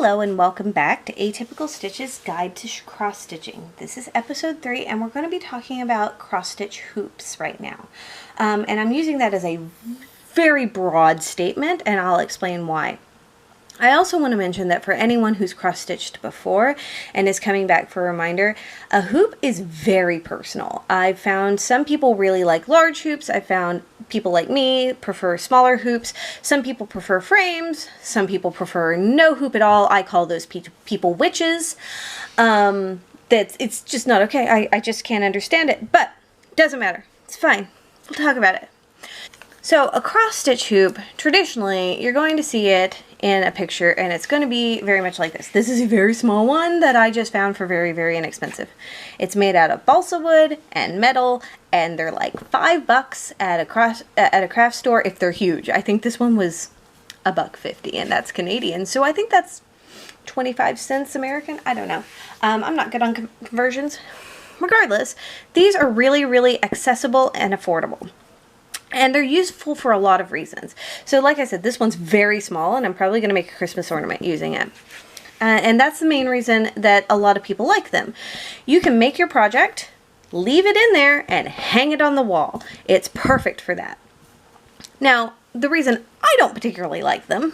Hello and welcome back to Atypical Stitches Guide to Cross Stitching. This is episode 3 and we're going to be talking about cross stitch hoops right now. And I'm using that as a very broad statement and I'll explain why. I also want to mention that for anyone who's cross-stitched before and is coming back for a reminder, a hoop is very personal. I've found some people really like large hoops. I found people like me prefer smaller hoops. Some people prefer frames. Some people prefer no hoop at all. I call those people witches. It's just not okay. I just can't understand it, but it doesn't matter. It's fine. We'll talk about it. So a cross-stitch hoop, traditionally, you're going to see it in a picture and it's going to be very much like this. This is a very small one that I just found for very, very inexpensive. It's made out of balsa wood and metal and they're like $5 at a craft store if they're huge. I think this one was $1.50 and that's Canadian. So I think that's 25 cents American. I don't know. I'm not good on conversions. Regardless, these are really, really accessible and affordable. And they're useful for a lot of reasons. So like I said, this one's very small and I'm probably going to make a Christmas ornament using it. And that's the main reason that a lot of people like them. You can make your project, leave it in there, and hang it on the wall. It's perfect for that. Now, the reason I don't particularly like them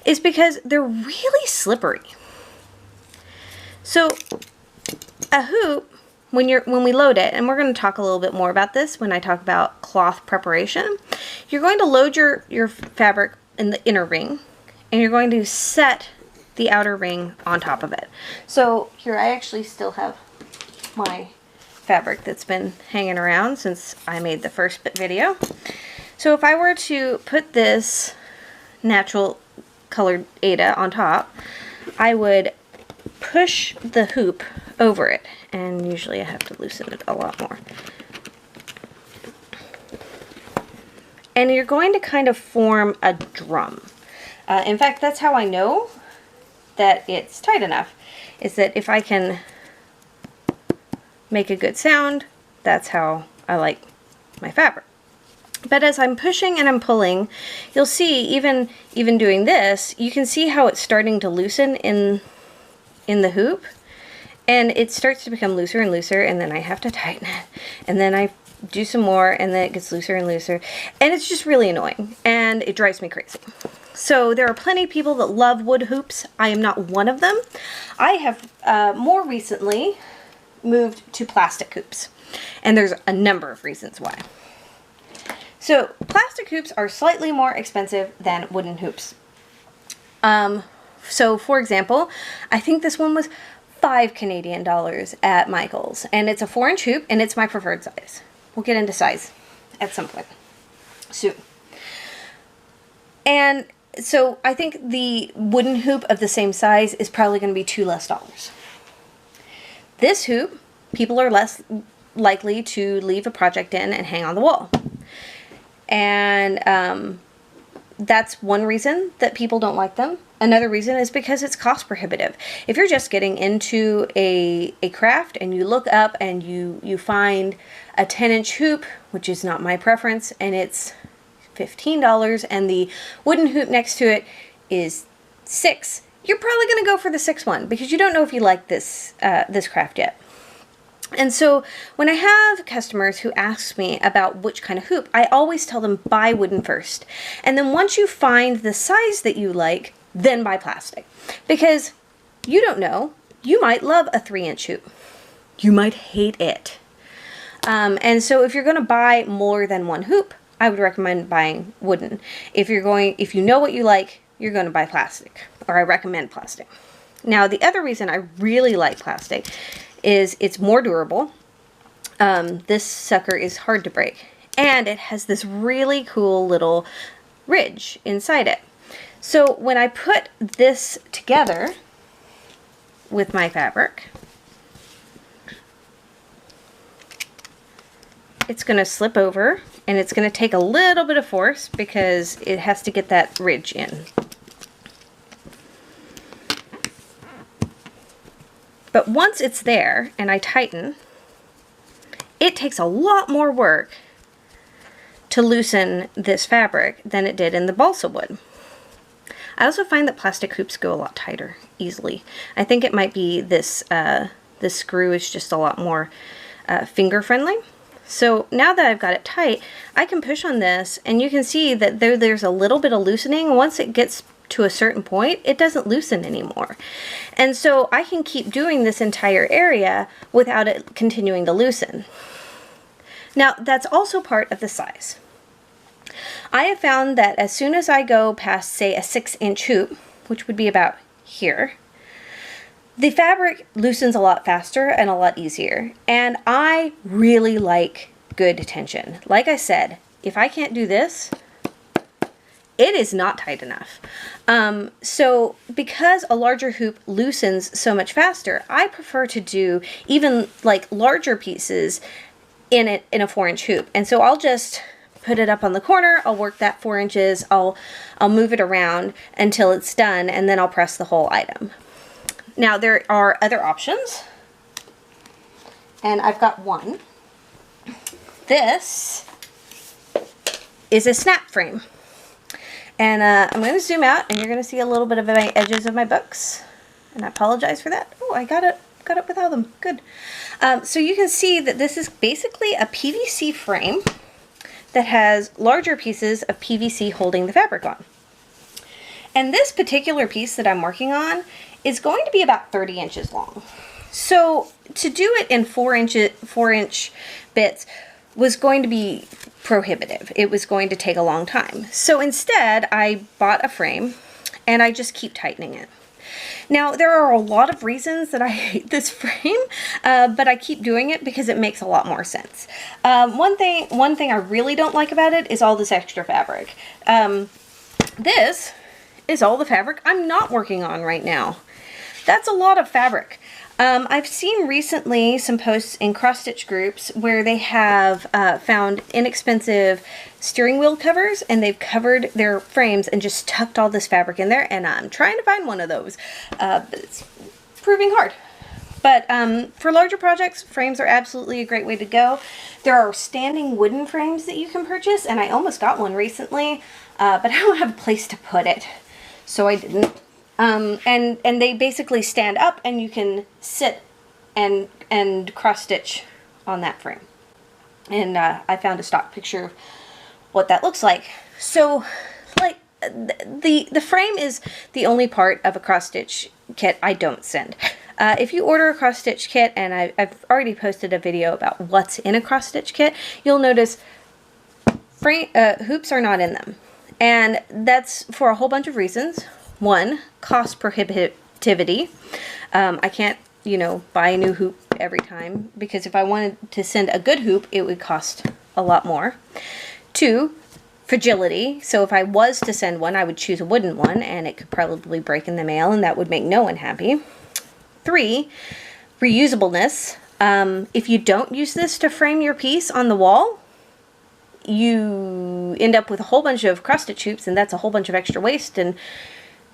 is because they're really slippery. So a hoop, when we load it, and we're going to talk a little bit more about this when I talk about cloth preparation, you're going to load your fabric in the inner ring and you're going to set the outer ring on top of it. So here I actually still have my fabric that's been hanging around since I made the first video. So if I were to put this natural colored Aida on top, I would push the hoop over it, and usually I have to loosen it a lot more. And you're going to kind of form a drum. In fact, that's how I know that it's tight enough, is that if I can make a good sound, that's how I like my fabric. But as I'm pushing and I'm pulling, you'll see even doing this, you can see how it's starting to loosen in the hoop. And it starts to become looser and looser, and then I have to tighten it. And then I do some more, and then it gets looser and looser. And it's just really annoying, and it drives me crazy. So there are plenty of people that love wood hoops. I am not one of them. I have more recently moved to plastic hoops. And there's a number of reasons why. So plastic hoops are slightly more expensive than wooden hoops. So for example, I think this one was $5 Canadian at Michael's, and it's a 4-inch hoop and it's my preferred size. We'll get into size at some point soon. And so I think the wooden hoop of the same size is probably going to be $2 less. This hoop, people are less likely to leave a project in and hang on the wall. And that's one reason that people don't like them. Another reason is because it's cost prohibitive. If you're just getting into a craft and you look up and you find a 10-inch hoop, which is not my preference, and it's $15, and the wooden hoop next to it is $6, you're probably going to go for the $6 one because you don't know if you like this craft yet. And so when I have customers who ask me about which kind of hoop, I always tell them buy wooden first. And then once you find the size that you like, then buy plastic. Because you don't know, you might love a 3-inch hoop. You might hate it. And so if you're going to buy more than one hoop, I would recommend buying wooden. If you know what you like, you're going to buy plastic, or I recommend plastic. Now, the other reason I really like plastic is it's more durable. This sucker is hard to break, and it has this really cool little ridge inside it. So when I put this together with my fabric, it's going to slip over, and it's going to take a little bit of force because it has to get that ridge in. But once it's there and I tighten, it takes a lot more work to loosen this fabric than it did in the balsa wood. I also find that plastic hoops go a lot tighter easily. I think it might be this, this screw is just a lot more finger friendly. So now that I've got it tight, I can push on this and you can see that there's a little bit of loosening. Once it gets to a certain point, it doesn't loosen anymore. And so I can keep doing this entire area without it continuing to loosen. Now, that's also part of the size. I have found that as soon as I go past, say, a 6-inch hoop, which would be about here, the fabric loosens a lot faster and a lot easier. And I really like good tension. Like I said, if I can't do this, it is not tight enough. So because a larger hoop loosens so much faster, I prefer to do even like larger pieces in a 4-inch hoop. And so I'll just put it up on the corner, I'll work that 4 inches, I'll move it around until it's done, and then I'll press the whole item. Now there are other options, and I've got one. This is a snap frame. And I'm going to zoom out, and you're going to see a little bit of my edges of my books. And I apologize for that. Oh, I got it without them. Good. So you can see that this is basically a PVC frame that has larger pieces of PVC holding the fabric on. And this particular piece that I'm working on is going to be about 30 inches long. So to do it in 4-inch bits was going to be prohibitive. It was going to take a long time. So instead, I bought a frame and I just keep tightening it. Now, there are a lot of reasons that I hate this frame, but I keep doing it because it makes a lot more sense. One thing I really don't like about it is all this extra fabric. This is all the fabric I'm not working on right now. That's a lot of fabric. I've seen recently some posts in cross-stitch groups where they have found inexpensive steering wheel covers, and they've covered their frames and just tucked all this fabric in there, and I'm trying to find one of those, but it's proving hard. But for larger projects, frames are absolutely a great way to go. There are standing wooden frames that you can purchase, and I almost got one recently, but I don't have a place to put it, so I didn't. And they basically stand up, and you can sit and cross stitch on that frame. And I found a stock picture of what that looks like. So, like, the frame is the only part of a cross stitch kit I don't send. If you order a cross stitch kit, and I've already posted a video about what's in a cross stitch kit, you'll notice hoops are not in them, and that's for a whole bunch of reasons. One, cost prohibitivity. I can't, buy a new hoop every time, because if I wanted to send a good hoop, it would cost a lot more. Two, fragility. So if I was to send one, I would choose a wooden one, and it could probably break in the mail, and that would make no one happy. Three, reusableness. If you don't use this to frame your piece on the wall, you end up with a whole bunch of cross-stitch hoops, and that's a whole bunch of extra waste, and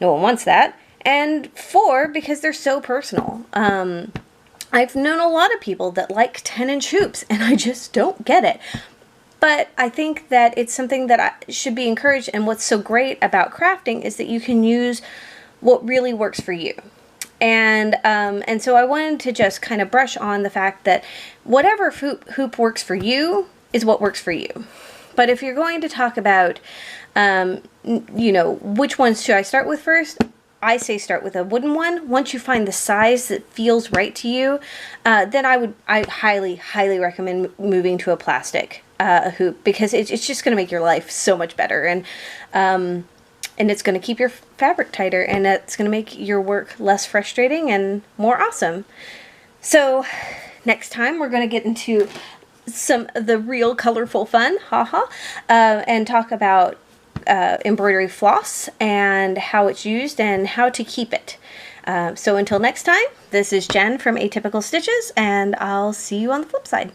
no one wants that. And four, because they're so personal. I've known a lot of people that like 10-inch hoops, and I just don't get it. But I think that it's something that should be encouraged, and what's so great about crafting is that you can use what really works for you. And so I wanted to just kind of brush on the fact that whatever hoop works for you is what works for you. But if you're going to talk about, which ones should I start with first? I say start with a wooden one. Once you find the size that feels right to you, then I highly, highly recommend moving to a plastic hoop, because it's just going to make your life so much better, and it's going to keep your fabric tighter, and it's going to make your work less frustrating and more awesome. So next time we're going to get into some of the real colorful fun, and talk about embroidery floss and how it's used and how to keep it. So until next time, this is Jen from Atypical Stitches, and I'll see you on the flip side.